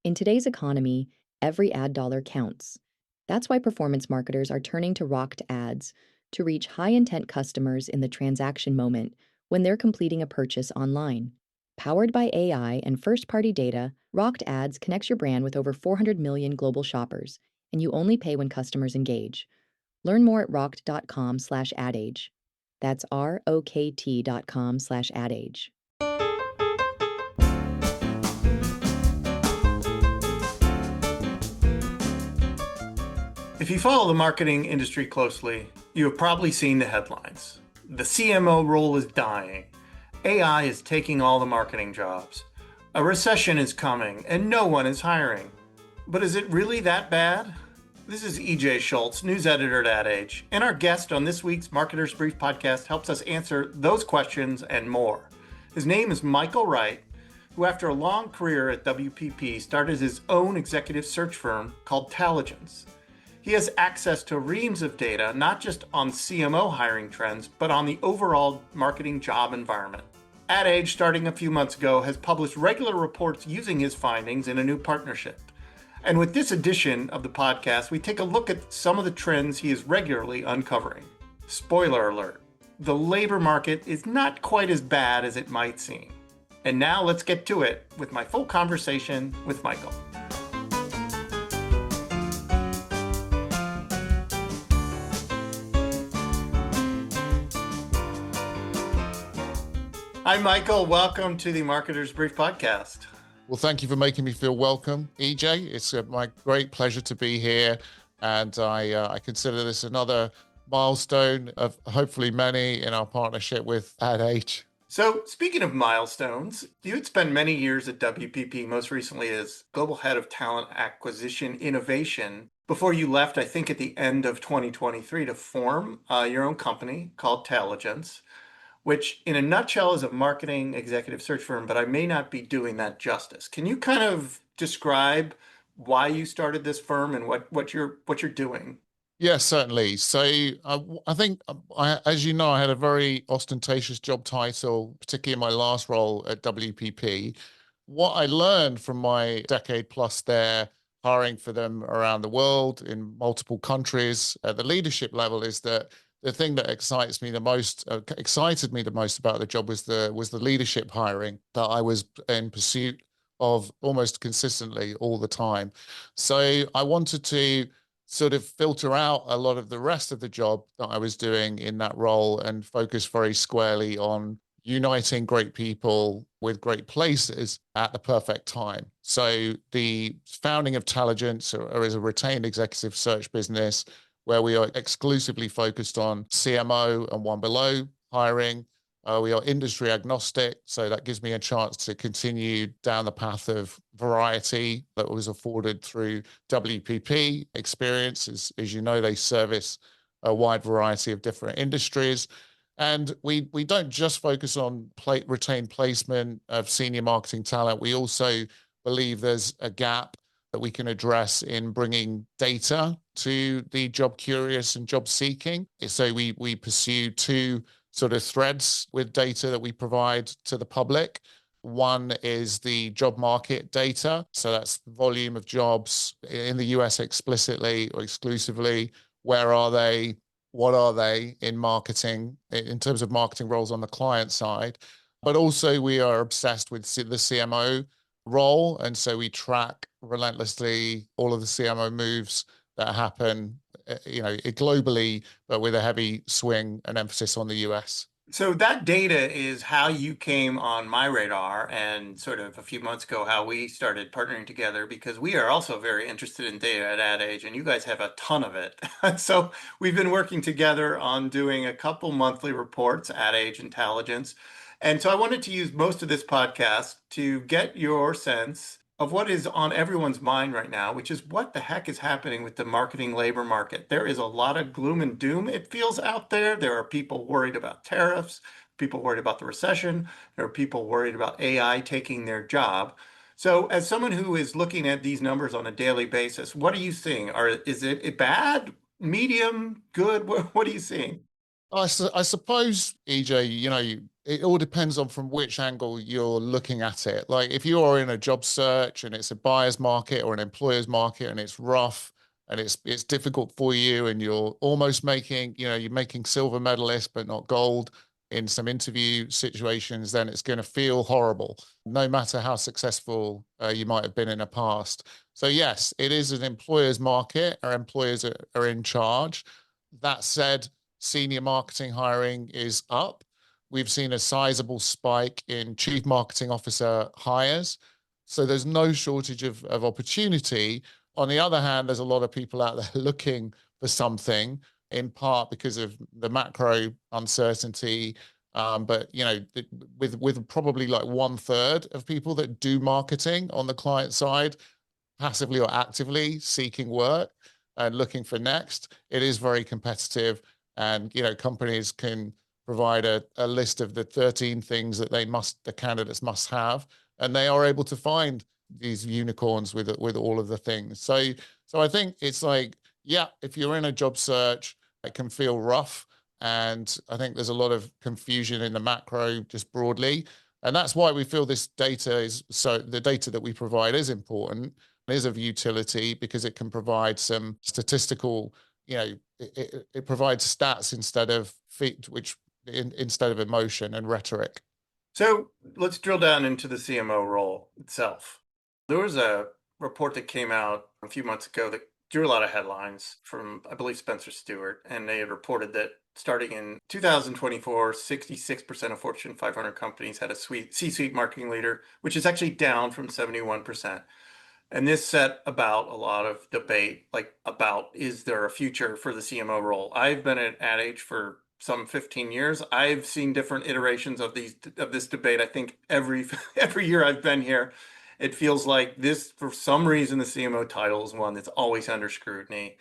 In today's economy, every ad dollar counts. That's why performance marketers are turning to Rocked Ads to reach high intent customers in the transaction moment when they're completing a purchase online. Powered by AI and first party data, Rocked Ads connects your brand with over 400 million global shoppers, and you only pay when customers engage. Learn more at rocked.com/adage. That's ROKT.com/adage. If you follow the marketing industry closely, you have probably seen the headlines. The CMO role is dying. AI is taking all the marketing jobs. A recession is coming and no one is hiring. But is it really that bad? This is EJ Schultz, news editor at AdAge, and our guest on this week's Marketer's Brief podcast helps us answer those questions and more. His name is Michael Wright, who after a long career at WPP started his own executive search firm called Taligence. He has access to reams of data, not just on CMO hiring trends, but on the overall marketing job environment. AdAge, starting a few months ago, has published regular reports using his findings in a new partnership. And with this edition of the podcast, we take a look at some of the trends he is regularly uncovering. Spoiler alert, the labor market is not quite as bad as it might seem. And now let's get to it with my full conversation with Michael. Hi, Michael. Welcome to the Marketer's Brief podcast. Well, thank you for making me feel welcome, EJ. It's my great pleasure to be here. And I consider this another milestone of hopefully many in our partnership with AdAge. So speaking of milestones, you had spent many years at WPP, most recently as Global Head of Talent Acquisition Innovation, before you left, I think, at the end of 2023 to form your own company called Taligence, which in a nutshell is a marketing executive search firm, but I may not be doing that justice. Can you kind of describe why you started this firm and what you're doing? Yes, certainly. So I think, as you know, I had a very ostentatious job title, particularly in my last role at WPP. What I learned from my decade plus there, hiring for them around the world in multiple countries at the leadership level, is that the thing that excited me the most about the job was the leadership hiring that I was in pursuit of almost consistently all the time. So I wanted to sort of filter out a lot of the rest of the job that I was doing in that role and focus very squarely on uniting great people with great places at the perfect time. So the founding of Taligence is a retained executive search business where we are exclusively focused on CMO and one below hiring. We are industry agnostic, so that gives me a chance to continue down the path of variety that was afforded through WPP experience. As you know, they service a wide variety of different industries. And we don't just focus on retained placement of senior marketing talent. We also believe there's a gap that we can address in bringing data to the job curious and job seeking. So we pursue two sort of threads with data that we provide to the public. One is the job market data. So that's the volume of jobs in the US explicitly or exclusively. Where are they? What are they in marketing, in terms of marketing roles on the client side? But also we are obsessed with the CMO role. And so we track relentlessly all of the CMO moves that happen, globally, but with a heavy swing and emphasis on the US. So that data is how you came on my radar, and sort of a few months ago, how we started partnering together, because we are also very interested in data at AdAge, and you guys have a ton of it. So we've been working together on doing a couple monthly reports, AdAge Intelligence. And so I wanted to use most of this podcast to get your sense of what is on everyone's mind right now, which is what the heck is happening with the marketing labor market. There is a lot of gloom and doom, it feels, out there. There are people worried about tariffs, people worried about the recession, there are people worried about AI taking their job. So as someone who is looking at these numbers on a daily basis, what are you seeing? Is it bad, medium, good? What are you seeing? I suppose, EJ, it all depends on from which angle you're looking at it. Like if you are in a job search and it's a buyer's market or an employer's market and it's rough and it's difficult for you and you're almost making, you're making silver medalist but not gold in some interview situations, then it's going to feel horrible, no matter how successful you might have been in the past. So yes, it is an employer's market. Our employers are in charge. That said, senior marketing hiring is up. We've seen a sizable spike in chief marketing officer hires. So there's no shortage of opportunity. On the other hand, there's a lot of people out there looking for something, in part because of the macro uncertainty. But with probably like 1/3 of people that do marketing on the client side, passively or actively seeking work and looking for next, it is very competitive. And companies can provide a list of the 13 things that the candidates must have, and they are able to find these unicorns with all of the things. So I think it's like, yeah, if you're in a job search, it can feel rough. And I think there's a lot of confusion in the macro just broadly. And that's why we feel this data the data that we provide is important, is of utility, because it can provide some statistical, it provides stats instead of instead of emotion and rhetoric. So let's drill down into the CMO role itself. There was a report that came out a few months ago that drew a lot of headlines from, I believe, Spencer Stewart, and they had reported that starting in 2024, 66% of Fortune 500 companies had a C-suite marketing leader, which is actually down from 71%. And this set about a lot of debate, like about, is there a future for the CMO role? I've been at Ad Age for some 15 years. I've seen different iterations of this debate. I think every year I've been here, it feels like this, for some reason, the CMO title is one that's always under scrutiny.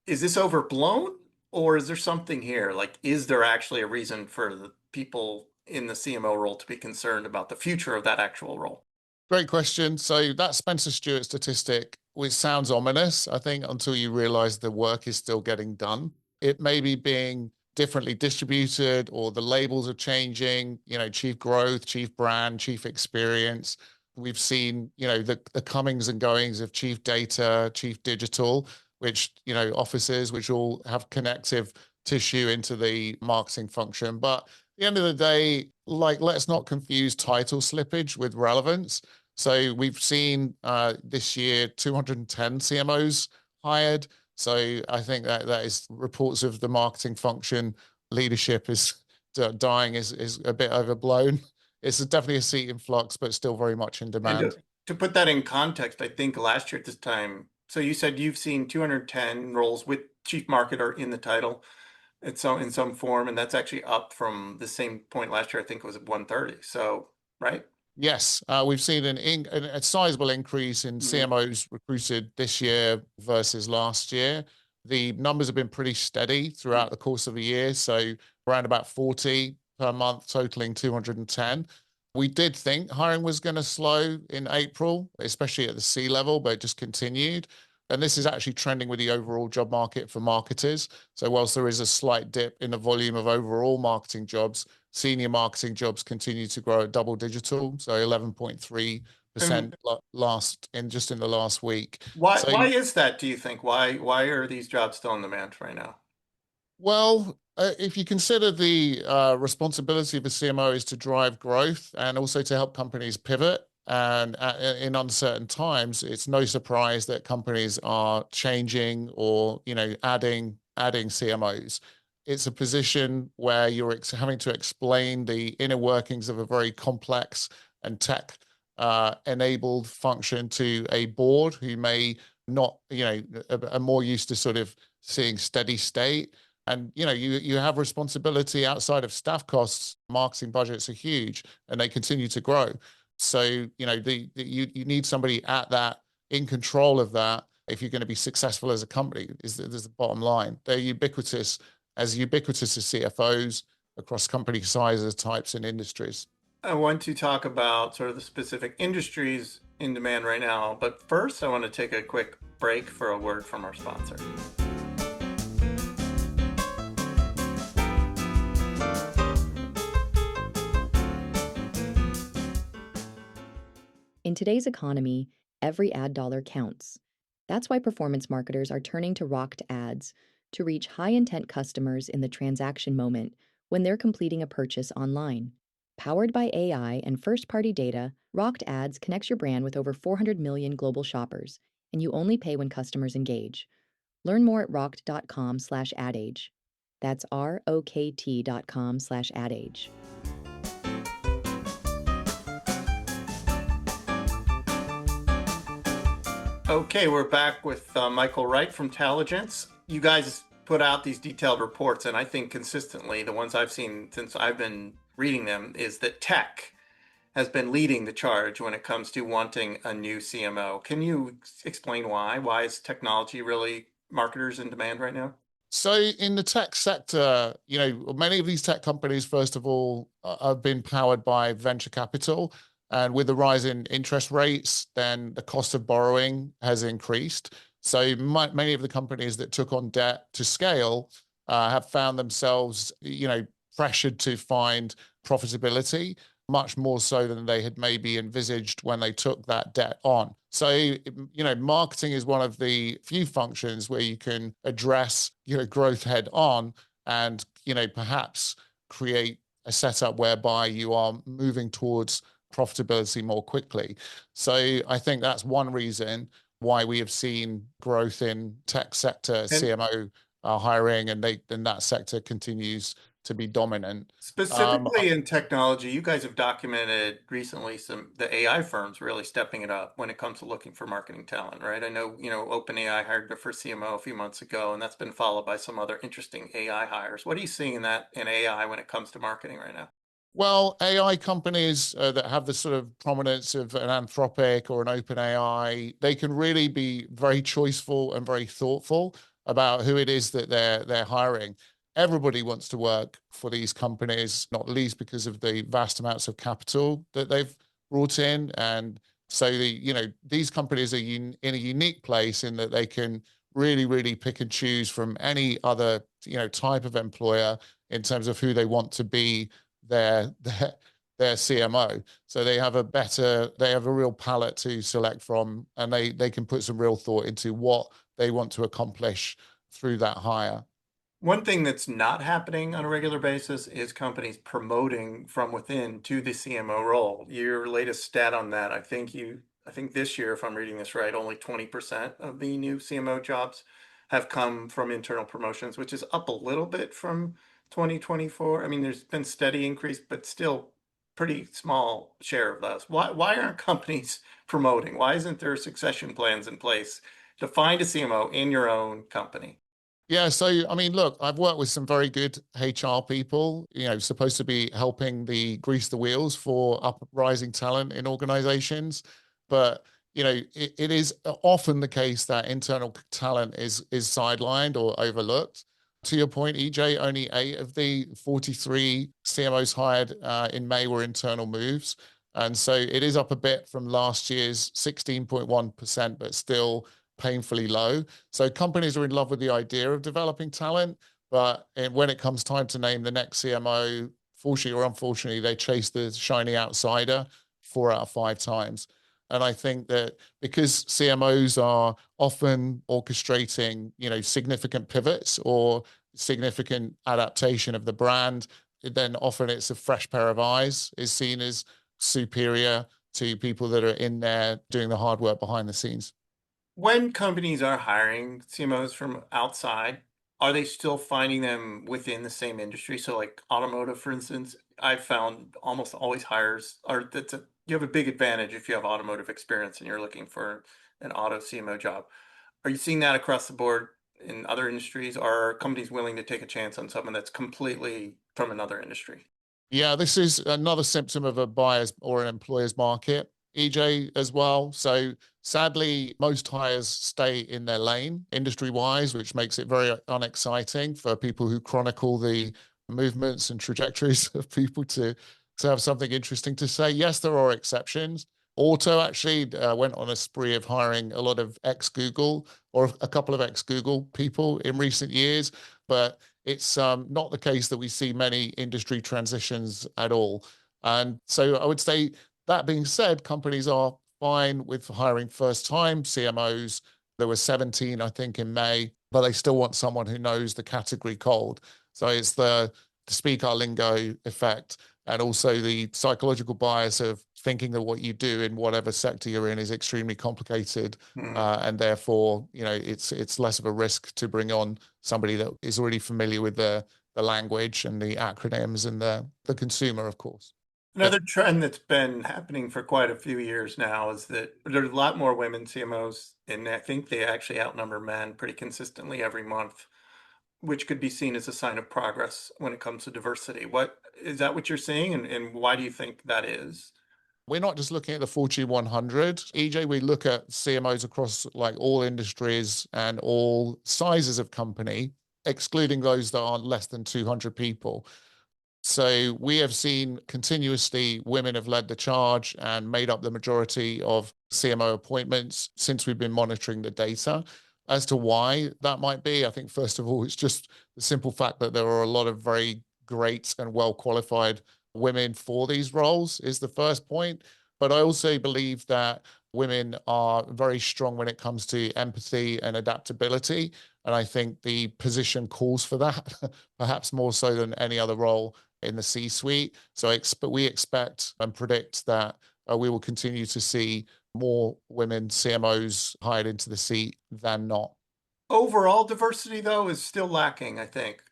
Is this overblown, or is there something here? Like, is there actually a reason for the people in the CMO role to be concerned about the future of that actual role? Great question. So that Spencer Stewart statistic, which sounds ominous, I think, until you realize the work is still getting done. It may be being differently distributed, or the labels are changing, chief growth, chief brand, chief experience. We've seen, the comings and goings of chief data, chief digital, which, offices, which all have connective tissue into the marketing function. But at the end of the day, like, let's not confuse title slippage with relevance. So we've seen this year 210 CMOs hired. So I think that is reports of the marketing function leadership is dying is a bit overblown. It's definitely a seat in flux, but still very much in demand. And to put that in context, I think last year at this time, so you said you've seen 210 roles with chief marketer in the title in some form, and that's actually up from the same point last year. I think it was at 130. So, right? Yes, we've seen a sizable increase in CMOs recruited this year versus last year. The numbers have been pretty steady throughout the course of the year, so around about 40 per month, totaling 210. We did think hiring was going to slow in April, especially at the C level, but it just continued. And this is actually trending with the overall job market for marketers. So whilst there is a slight dip in the volume of overall marketing jobs, senior marketing jobs continue to grow at double digital, so 11.3% just in the last week. Why is that, do you think? Why are these jobs still in demand right now? Well, if you consider the responsibility of a CMO is to drive growth and also to help companies pivot, and in uncertain times, it's no surprise that companies are changing or adding CMOs. It's a position where you're having to explain the inner workings of a very complex and tech enabled function to a board who may not, are more used to sort of seeing steady state. And you have responsibility outside of staff costs. Marketing budgets are huge, and they continue to grow. So you need somebody at that, in control of that, if you're going to be successful as a company. Is the bottom line? They're ubiquitous as CFOs across company sizes, types, and industries. I want to talk about sort of the specific industries in demand right now, but first I want to take a quick break for a word from our sponsor. today's economy, every ad dollar counts. That's why performance marketers are turning to Rocked ads to reach high intent customers in the transaction moment when they're completing a purchase online. Powered by AI and first party data, Rocked ads connects your brand with over 400 million global shoppers, and you only pay when customers engage. Learn more at rocked.com/adage. That's ROKT.com/adage. Okay, we're back with Michael Wright from Taligence. You guys put out these detailed reports, and I think consistently, the ones I've seen since I've been reading them, is that tech has been leading the charge when it comes to wanting a new CMO. Can you explain why? Why is technology really marketers in demand right now? So in the tech sector, many of these tech companies, first of all, have been powered by venture capital. And with the rise in interest rates, then the cost of borrowing has increased. So many of the companies that took on debt to scale have found themselves, pressured to find profitability, much more so than they had maybe envisaged when they took that debt on. So, marketing is one of the few functions where you can address, growth head on and, perhaps create a setup whereby you are moving towards profitability more quickly. So I think that's one reason why we have seen growth in tech sector And CMO hiring, and that sector continues to be dominant. Um, specifically in technology, you guys have documented recently the AI firms really stepping it up when it comes to looking for marketing talent, right? I know, OpenAI hired their first CMO a few months ago, and that's been followed by some other interesting AI hires. What are you seeing in AI when it comes to marketing right now? Well, AI companies that have the sort of prominence of an Anthropic or an OpenAI, they can really be very choiceful and very thoughtful about who it is that they're hiring. Everybody wants to work for these companies, not least because of the vast amounts of capital that they've brought in. And so these companies are in a unique place in that they can really, really pick and choose from any other, type of employer in terms of who they want to be their their their CMO. So they have a real palette to select from, and they can put some real thought into what they want to accomplish through that hire. One thing that's not happening on a regular basis is companies promoting from within to the CMO role. Your latest stat on that, I think this year, if I'm reading this right, only 20% of the new CMO jobs have come from internal promotions, which is up a little bit from 2024. I mean, there's been steady increase, but still pretty small share of those. Why aren't companies promoting? Why isn't there succession plans in place to find a CMO in your own company? Yeah, so I mean, look, I've worked with some very good HR people, supposed to be helping the grease the wheels for uprising talent in organizations. But, it is often the case that internal talent is sidelined or overlooked. To your point, EJ, only 8 of the 43 CMOs hired in May were internal moves. And so it is up a bit from last year's 16.1%, but still painfully low. So companies are in love with the idea of developing talent, but when it comes time to name the next CMO, fortunately or unfortunately, they chase the shiny outsider 4 out of 5 times. And I think that because CMOs are often orchestrating, significant pivots or significant adaptation of the brand, then often it's a fresh pair of eyes is seen as superior to people that are in there doing the hard work behind the scenes. When companies are hiring CMOs from outside, are they still finding them within the same industry? So, like automotive, for instance, I've found almost always hires are you have a big advantage if you have automotive experience and you're looking for an auto CMO job. Are you seeing that across the board in other industries? Are companies willing to take a chance on someone that's completely from another industry? Yeah, this is another symptom of a buyer's or an employer's market, EJ, as well. So sadly, most hires stay in their lane industry wise, which makes it very unexciting for people who chronicle the movements and trajectories of people to have something interesting to say. Yes, there are exceptions. Auto actually went on a spree of hiring a lot of ex-Google or a couple of ex-Google people in recent years, but it's not the case that we see many industry transitions at all. And so I would say, that being said, companies are fine with hiring first-time CMOs. There were 17, I think, in May, but they still want someone who knows the category cold. So it's the speak our lingo effect, and also the psychological bias of thinking that what you do in whatever sector you're in is extremely complicated, and therefore, it's less of a risk to bring on somebody that is already familiar with the language and the acronyms and the consumer, of course. Another trend that's been happening for quite a few years now is that there's a lot more women CMOs, and I think they actually outnumber men pretty consistently every month, which could be seen as a sign of progress when it comes to diversity. What is that what you're seeing, and why do you think that is? We're not just looking at the Fortune 100, EJ. We look at CMOs across like all industries and all sizes of company, excluding those that are less than 200 people. So we have seen continuously women have led the charge and made up the majority of CMO appointments since we've been monitoring the data. As to why that might be, I think first of all, it's just the simple fact that there are a lot of very great and well qualified women for these roles is the first point. But I also believe that women are very strong when it comes to empathy and adaptability. And I think the position calls for that, perhaps more so than any other role in the C-suite. So we expect and predict that we will continue to see more women CMOs hired into the seat than not. Overall diversity, though, is still lacking, I think.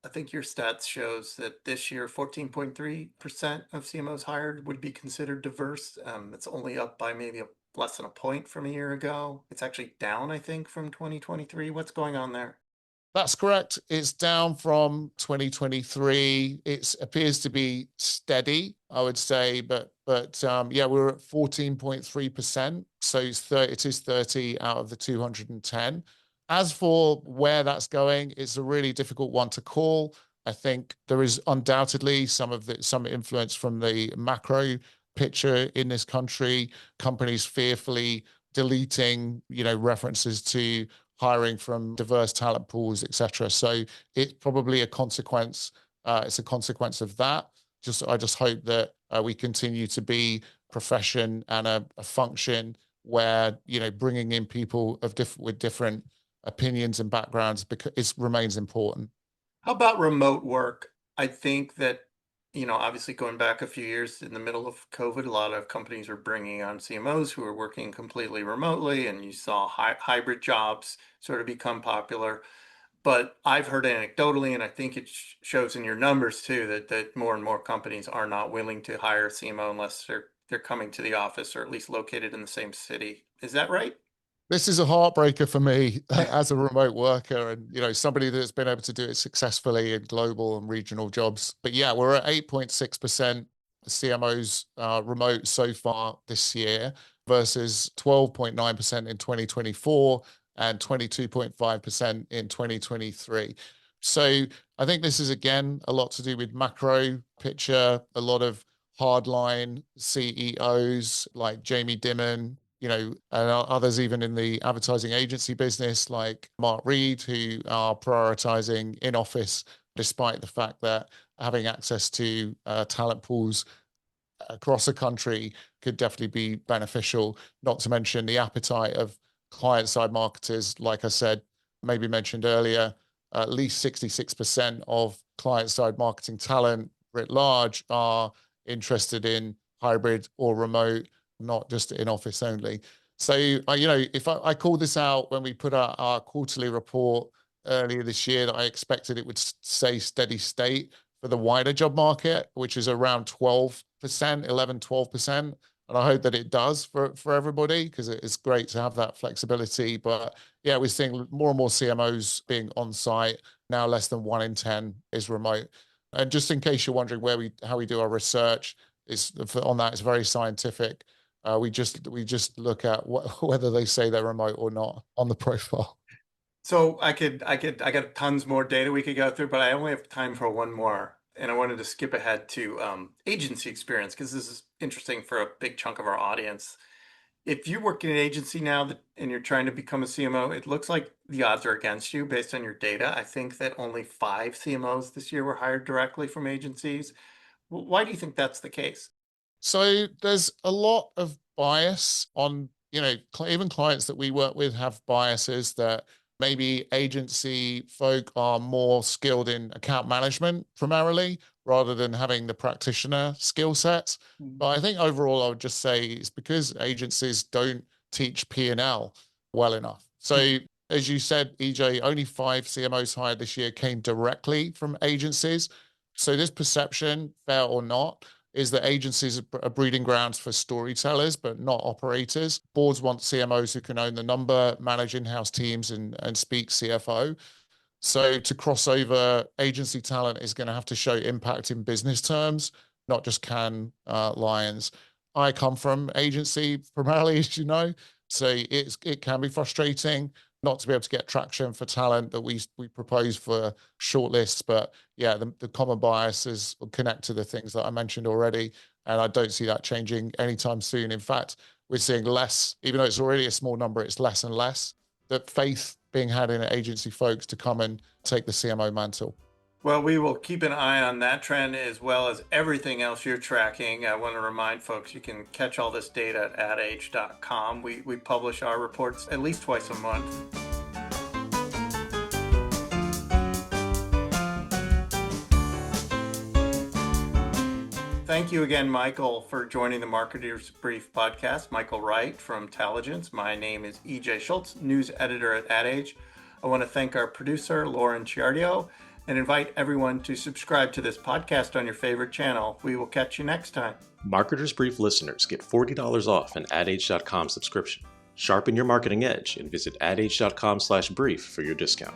I think your stats shows that this year, 14.3% of CMOs hired would be considered diverse. It's only up by maybe less than a point from a year ago. It's actually down, I think, from 2023. What's going on there? That's correct. It's down from 2023. It appears to be steady, I would say, but yeah, we're at 14.3%. So it is 30 out of the 210. As for where that's going, it's a really difficult one to call. I think there is undoubtedly some influence from the macro picture in this country, companies fearfully deleting, references to hiring from diverse talent pools, etc. So it's probably a consequence. It's a consequence of that. I just hope that we continue to be a profession and a function where bringing in people with different opinions and backgrounds because it remains important. How about remote work? I think that, obviously going back a few years in the middle of COVID, a lot of companies were bringing on CMOs who were working completely remotely, and you saw hybrid jobs sort of become popular. But I've heard anecdotally, and I think it shows in your numbers too, that more and more companies are not willing to hire a CMO unless they're coming to the office or at least located in the same city. Is that right? This is a heartbreaker for me as a remote worker and somebody that's been able to do it successfully in global and regional jobs. But yeah, we're at 8.6% CMOs remote so far this year versus 12.9% in 2024 and 22.5% in 2023. So I think this is again a lot to do with macro picture, a lot of hardline CEOs like Jamie Dimon, and others even in the advertising agency business like Mark Reed, who are prioritizing in office, despite the fact that having access to talent pools across the country could definitely be beneficial, not to mention the appetite of client-side marketers. Like I said, maybe mentioned earlier, at least 66% of client-side marketing talent writ large are interested in hybrid or remote, not just in office only. So, if I called this out when we put out our quarterly report earlier this year, that I expected it would say steady state for the wider job market, which is around 12%, 11, 12%. And I hope that it does for everybody because it's great to have that flexibility. But yeah, we're seeing more and more CMOs being on site. Now less than 1 in 10 is remote. And just in case you're wondering how we do our research, on that, it's very scientific. We just look at whether they say they're remote or not on the profile. So I got tons more data we could go through, but I only have time for one more. And I wanted to skip ahead to agency experience because this is interesting for a big chunk of our audience. If you work in an agency now and you're trying to become a CMO, it looks like the odds are against you based on your data. I think that only 5 CMOs this year were hired directly from agencies. Why do you think that's the case? So there's a lot of bias on, even clients that we work with have biases that maybe agency folk are more skilled in account management primarily rather than having the practitioner skill sets. But I think overall, I would just say it's because agencies don't teach P&L well enough. So as you said, EJ, only 5 CMOs hired this year came directly from agencies. So this perception, fair or not, is that agencies are breeding grounds for storytellers, but not operators. Boards want CMOs who can own the number, manage in-house teams, and speak CFO. So to cross over, agency talent is going to have to show impact in business terms, not just lions. I come from agency primarily, as you know, so it can be frustrating not to be able to get traction for talent that we propose for shortlists. But yeah, the common biases connect to the things that I mentioned already, and I don't see that changing anytime soon. In fact, we're seeing less, even though it's already a small number, it's less and less that faith being had in agency folks to come and take the CMO mantle. Well, we will keep an eye on that trend as well as everything else you're tracking. I want to remind folks you can catch all this data at adage.com. We publish our reports at least twice a month. Thank you again, Michael, for joining the Marketer's Brief podcast. Michael Wright from Taligence. My name is EJ Schultz, news editor at AdAge. I want to thank our producer, Lauren Ciardio, and invite everyone to subscribe to this podcast on your favorite channel. We will catch you next time. Marketer's Brief listeners get $40 off an adage.com subscription. Sharpen your marketing edge and visit adage.com/brief for your discount.